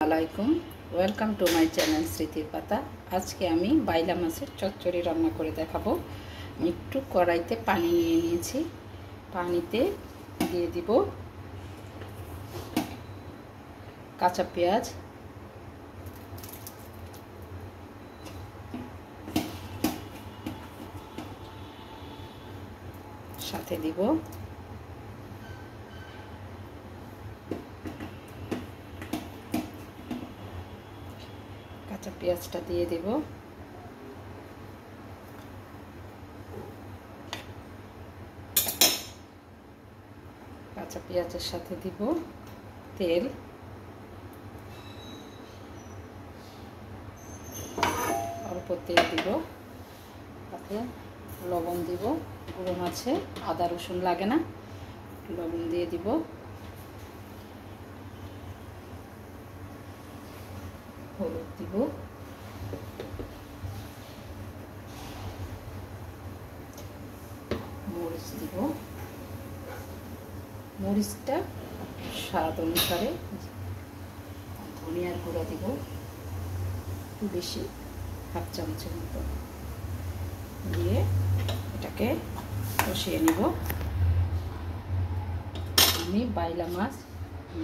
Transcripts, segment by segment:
আলাইকুম, welcome to my channel স্মৃতির পাতা। আজকে আমি বাইলা মাছের চচ্চড়ি রান্না করে দেখাবো। আমি একটু কড়াইতে পানি নিয়ে নিয়েছি। পানিতে দিয়ে দিব কাঁচা পেঁয়াজ, সাথে দিব কাঁচা পেঁয়াজটা দিয়ে দেব, কাঁচা পেঁয়াজের সাথে দিব তেল, অল্প তেল দিব, তাতে লবণ দিব। গুঁড়ো মাছে আদা রসুন লাগে না, লবণ দিয়ে দিব। হলুদ দিব, মরিচ দিব, মরিচটা স্বাদ অনুসারে। ধনিয়ার গুঁড়া দিব একটু বেশি, হাফ চামচের মতো দিয়ে এটাকে কষিয়ে নিব। আমি বাইলা মাছ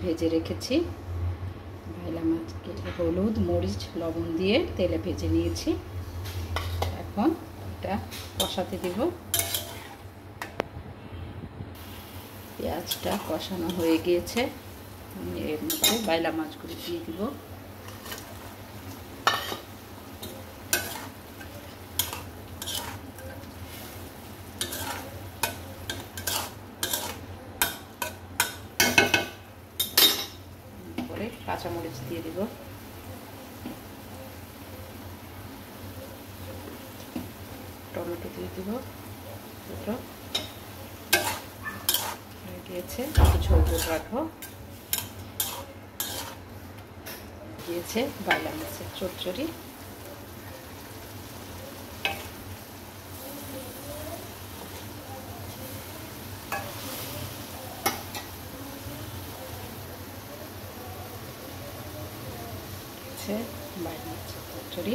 ভেজে রেখেছি, বাইলা মাছকে হলুদ মরিচ লবণ দিয়ে তেলে ভেজে নিয়েছি। এখন এটা কষাতে দিব। পেঁয়াজটা কষানো হয়ে গিয়েছে, আমি এর মধ্যে বাইলা মাছগুলো দিয়ে দিব। পরে কাঁচামরিচ দিয়ে দিব, টমেটো দিয়ে দিব। দুটো হয়ে গিয়েছে, একটু ঝোল ঝোল রাখবো। দিয়েছে বাইলা মাছের চচ্চড়ি। বাইলা মাছের চচ্চড়ি